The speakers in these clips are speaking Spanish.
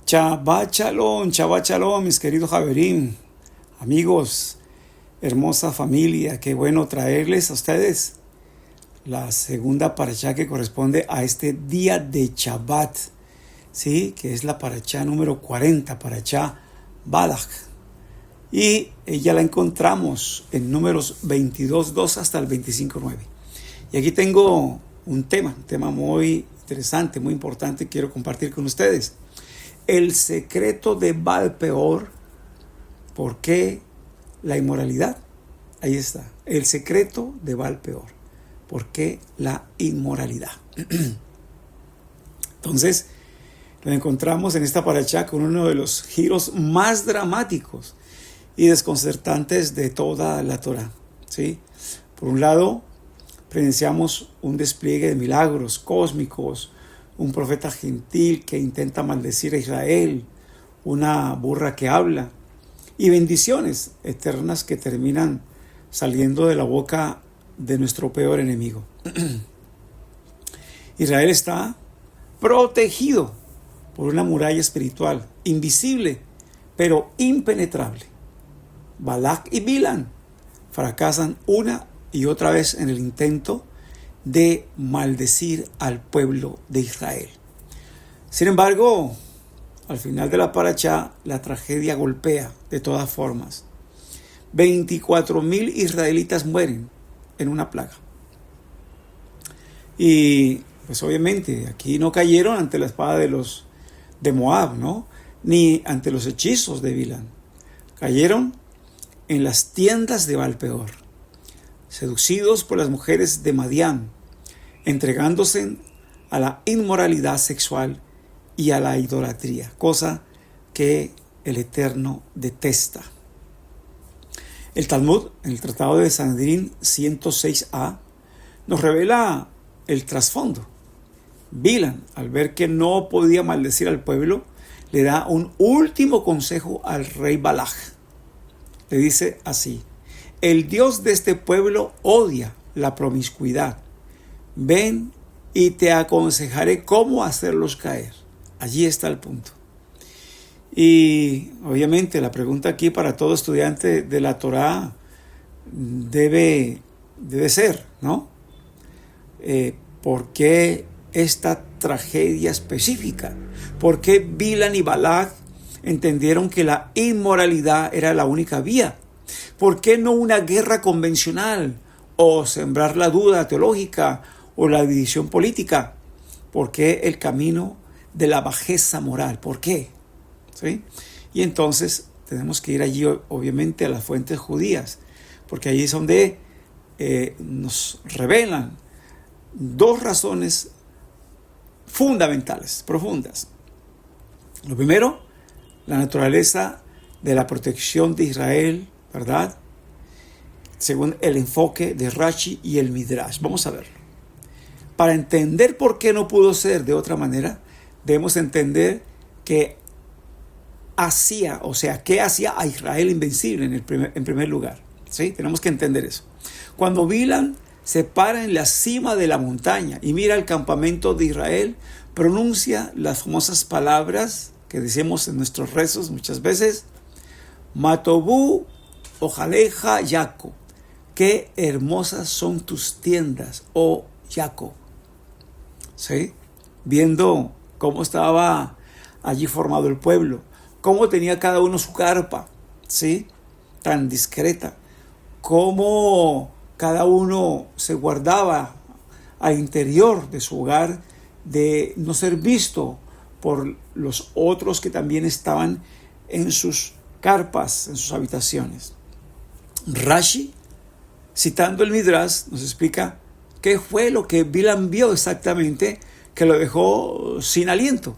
Shabbat Shalom, mis queridos Javerim, amigos, hermosa familia, qué bueno traerles a ustedes la segunda parashá que corresponde a este día de Shabbat, ¿sí? Que es la parashá número 40, parashá Balak. Y ya la encontramos en números 22.2 hasta el 25.9. Y aquí tengo un tema muy interesante, muy importante, que quiero compartir con ustedes. El secreto de Baal Peor. ¿Por qué la inmoralidad? Ahí está. El secreto de Baal Peor. ¿Por qué la inmoralidad? Entonces, nos encontramos en esta parashá con uno de los giros más dramáticos y desconcertantes de toda la Torá, ¿sí? Por un lado, presenciamos un despliegue de milagros cósmicos, un profeta gentil que intenta maldecir a Israel, una burra que habla, y bendiciones eternas que terminan saliendo de la boca de nuestro peor enemigo. Israel está protegido por una muralla espiritual, invisible, pero impenetrable. Balak y Bilam fracasan una y otra vez en el intento de maldecir al pueblo de Israel. Sin embargo, al final de la parashá, la tragedia golpea de todas formas. 24,000 israelitas mueren en una plaga. Y pues obviamente aquí no cayeron ante la espada de Moab, ¿no? Ni ante los hechizos de Bilam. Cayeron en las tiendas de Baal Peor, seducidos por las mujeres de Madián, entregándose a la inmoralidad sexual y a la idolatría, cosa que el Eterno detesta. El Talmud, en el Tratado de Sanedrín 106a, nos revela el trasfondo. Bilam, al ver que no podía maldecir al pueblo, le da un último consejo al rey Balak. Le dice así: el Dios de este pueblo odia la promiscuidad. Ven y te aconsejaré cómo hacerlos caer. Allí está el punto. Y obviamente la pregunta aquí para todo estudiante de la Torá debe ser, ¿no? ¿Por qué esta tragedia específica? ¿Por qué Bilam y Balak entendieron que la inmoralidad era la única vía? ¿Por qué no una guerra convencional o sembrar la duda teológica o la división política? ¿Por qué el camino de la bajeza moral? ¿Por qué? ¿Sí? Y entonces tenemos que ir allí, obviamente, a las fuentes judías, porque allí es donde nos revelan dos razones fundamentales, profundas. Lo primero, la naturaleza de la protección de Israel, ¿verdad? Según el enfoque de Rashi y el Midrash. Vamos a verlo. Para entender por qué no pudo ser de otra manera, debemos entender qué hacía a Israel invencible en primer lugar. ¿Sí? Tenemos que entender eso. Cuando Bilam se para en la cima de la montaña y mira el campamento de Israel, pronuncia las famosas palabras que decimos en nuestros rezos muchas veces: Matobú ojaleja Yaco. Qué hermosas son tus tiendas, oh Jacob. ¿Sí? Viendo cómo estaba allí formado el pueblo, cómo tenía cada uno su carpa, ¿sí? Tan discreta, cómo cada uno se guardaba al interior de su hogar de no ser visto por los otros que también estaban en sus carpas, en sus habitaciones. Rashi, citando el Midrash, nos explica qué fue lo que Bilam vio exactamente que lo dejó sin aliento.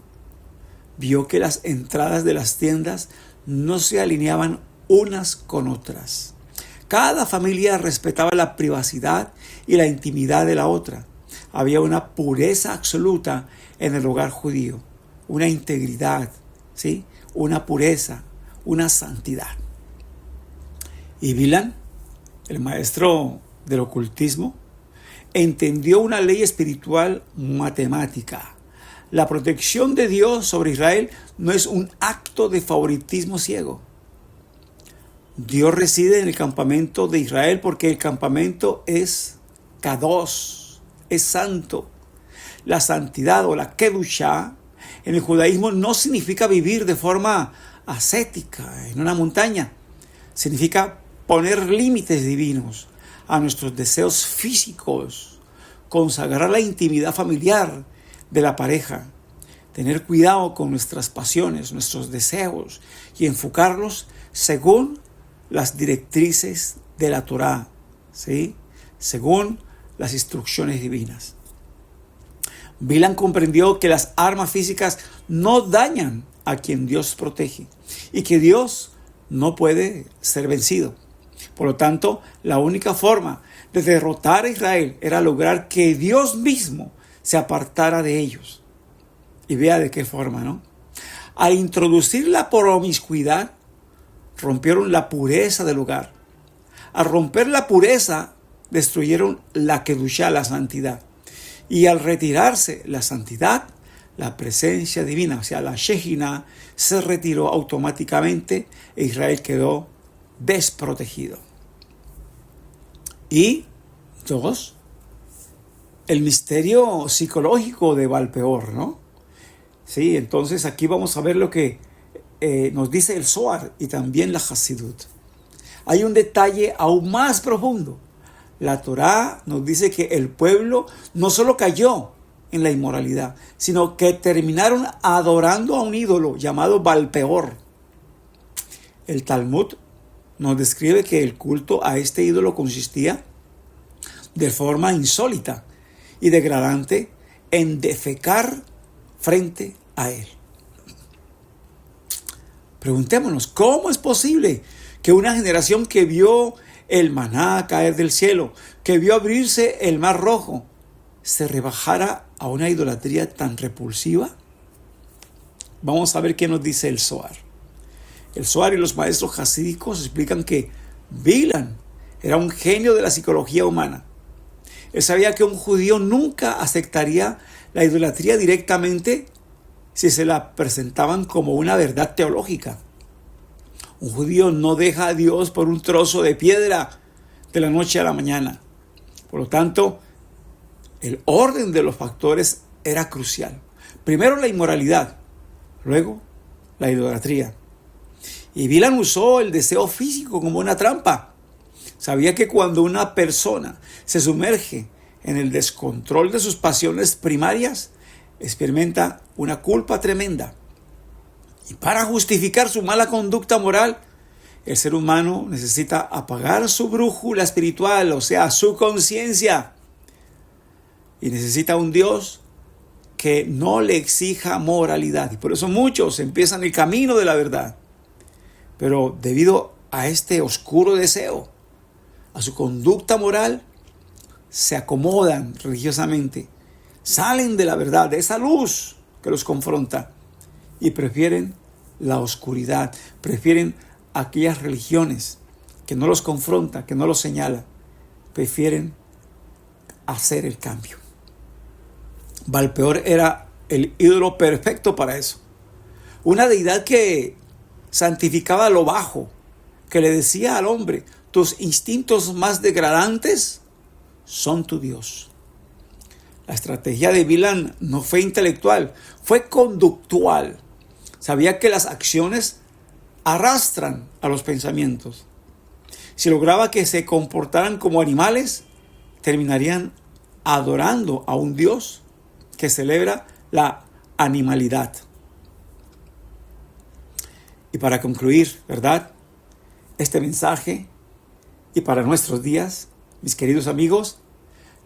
Vio que las entradas de las tiendas no se alineaban unas con otras. Cada familia respetaba la privacidad y la intimidad de la otra. Había una pureza absoluta en el hogar judío, una integridad, ¿sí? Una pureza, una santidad. Y Bilam, el maestro del ocultismo, entendió una ley espiritual matemática. La protección de Dios sobre Israel no es un acto de favoritismo ciego. Dios reside en el campamento de Israel porque el campamento es Kadosh, es santo. La santidad o la Kedushá en el judaísmo no significa vivir de forma ascética en una montaña. Significa poner límites divinos a nuestros deseos físicos, consagrar la intimidad familiar de la pareja, tener cuidado con nuestras pasiones, nuestros deseos y enfocarlos según las directrices de la Torá, ¿sí? Según las instrucciones divinas. Bilam comprendió que las armas físicas no dañan a quien Dios protege y que Dios no puede ser vencido. Por lo tanto, la única forma de derrotar a Israel era lograr que Dios mismo se apartara de ellos. Y vea de qué forma, ¿no? Al introducir la promiscuidad, rompieron la pureza del hogar. Al romper la pureza, destruyeron la Kedushá, la santidad. Y al retirarse la santidad, la presencia divina, o sea, la Shejina, se retiró automáticamente e Israel quedó desprotegido. Y dos, el misterio psicológico de Baal Peor, ¿no? Sí, entonces aquí vamos a ver lo que nos dice el Zohar y también la Hasidut. Hay un detalle aún más profundo. La Torá nos dice que el pueblo no solo cayó en la inmoralidad, sino que terminaron adorando a un ídolo llamado Baal Peor. El Talmud nos describe que el culto a este ídolo consistía de forma insólita y degradante en defecar frente a él. Preguntémonos, ¿cómo es posible que una generación que vio el maná caer del cielo, que vio abrirse el mar rojo, se rebajara a una idolatría tan repulsiva? Vamos a ver qué nos dice el Zohar. El Zohar y los maestros hasídicos explican que Bilam era un genio de la psicología humana. Él sabía que un judío nunca aceptaría la idolatría directamente si se la presentaban como una verdad teológica. Un judío no deja a Dios por un trozo de piedra de la noche a la mañana. Por lo tanto, el orden de los factores era crucial. Primero la inmoralidad, luego la idolatría. Y Bilam usó el deseo físico como una trampa. Sabía que cuando una persona se sumerge en el descontrol de sus pasiones primarias, experimenta una culpa tremenda. Y para justificar su mala conducta moral, el ser humano necesita apagar su brújula espiritual, o sea, su conciencia. Y necesita un Dios que no le exija moralidad. Y por eso muchos empiezan el camino de la verdad. Pero debido a este oscuro deseo, a su conducta moral, se acomodan religiosamente, salen de la verdad, de esa luz que los confronta y prefieren la oscuridad, prefieren aquellas religiones que no los confronta, que no los señala, prefieren hacer el cambio. Baal Peor era el ídolo perfecto para eso. Una deidad que santificaba lo bajo, que le decía al hombre: tus instintos más degradantes son tu Dios. La estrategia de Bilam no fue intelectual, fue conductual. Sabía que las acciones arrastran a los pensamientos. Si lograba que se comportaran como animales, terminarían adorando a un Dios que celebra la animalidad. Y para concluir, ¿verdad?, este mensaje, y para nuestros días, mis queridos amigos,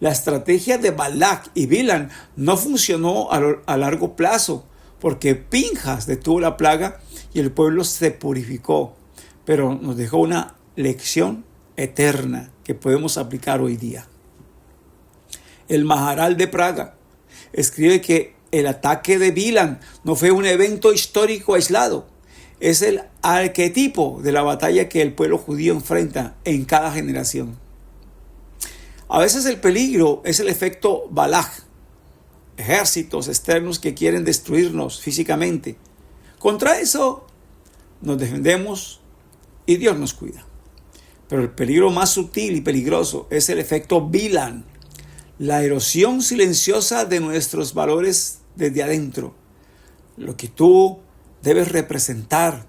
la estrategia de Balak y Bilam no funcionó a largo plazo, porque Pinjas detuvo la plaga y el pueblo se purificó, pero nos dejó una lección eterna que podemos aplicar hoy día. El Maharal de Praga escribe que el ataque de Bilam no fue un evento histórico aislado, es el arquetipo de la batalla que el pueblo judío enfrenta en cada generación. A veces el peligro es el efecto Balak, ejércitos externos que quieren destruirnos físicamente. Contra eso nos defendemos y Dios nos cuida. Pero el peligro más sutil y peligroso es el efecto Bilam, la erosión silenciosa de nuestros valores desde adentro. Lo que tú debes representar,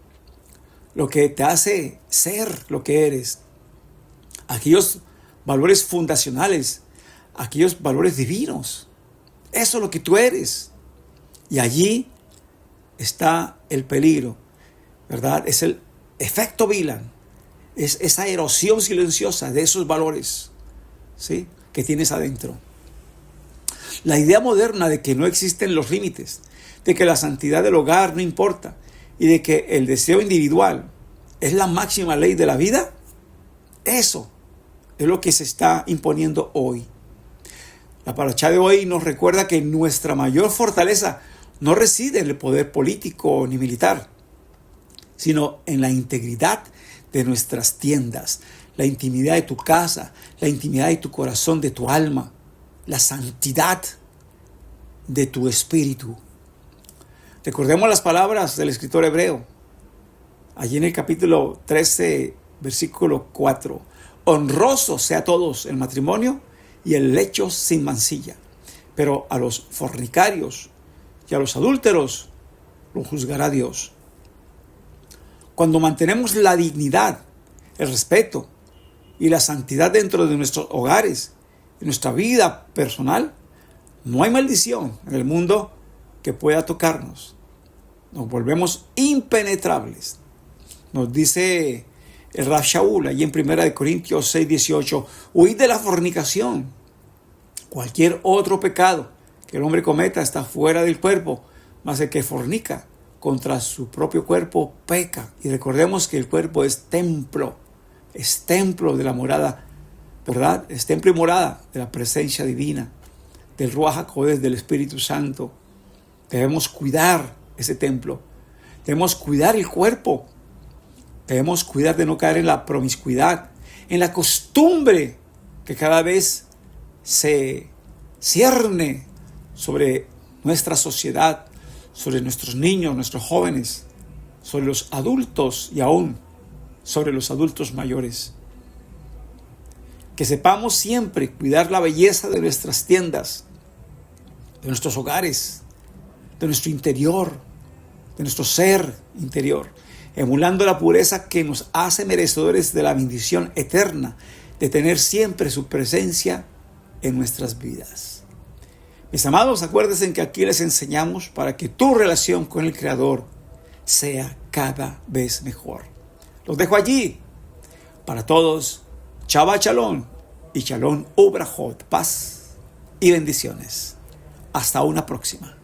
lo que te hace ser lo que eres. Aquellos valores fundacionales, aquellos valores divinos. Eso es lo que tú eres. Y allí está el peligro, ¿verdad? Es el efecto Bilam. Es esa erosión silenciosa de esos valores, ¿sí?, que tienes adentro. La idea moderna de que no existen los límites, de que la santidad del hogar no importa y de que el deseo individual es la máxima ley de la vida, eso es lo que se está imponiendo hoy. La paracha de hoy nos recuerda que nuestra mayor fortaleza no reside en el poder político ni militar, sino en la integridad de nuestras tiendas, la intimidad de tu casa, la intimidad de tu corazón, de tu alma, la santidad de tu espíritu. Recordemos las palabras del escritor hebreo, allí en el capítulo 13, versículo 4. Honroso sea a todos el matrimonio y el lecho sin mancilla, pero a los fornicarios y a los adúlteros lo juzgará Dios. Cuando mantenemos la dignidad, el respeto y la santidad dentro de nuestros hogares, en nuestra vida personal, no hay maldición en el mundo que pueda tocarnos. Nos volvemos impenetrables. Nos dice el Rav Shaul, allí en 1 Corintios 6, 18, huid de la fornicación. Cualquier otro pecado que el hombre cometa está fuera del cuerpo, mas el que fornica contra su propio cuerpo peca. Y recordemos que el cuerpo es templo de la morada, ¿verdad? Es templo y morada de la presencia divina, del Ruach HaKodesh, del Espíritu Santo. Debemos cuidar ese templo, debemos cuidar el cuerpo, debemos cuidar de no caer en la promiscuidad, en la costumbre que cada vez se cierne sobre nuestra sociedad, sobre nuestros niños, nuestros jóvenes, sobre los adultos y aún sobre los adultos mayores. Que sepamos siempre cuidar la belleza de nuestras tiendas, de nuestros hogares, de nuestro interior, de nuestro ser interior, emulando la pureza que nos hace merecedores de la bendición eterna de tener siempre su presencia en nuestras vidas. Mis amados, acuérdense que aquí les enseñamos para que tu relación con el Creador sea cada vez mejor. Los dejo allí. Para todos, Shabbat Shalom y Shalom Ubrajot, paz y bendiciones. Hasta una próxima.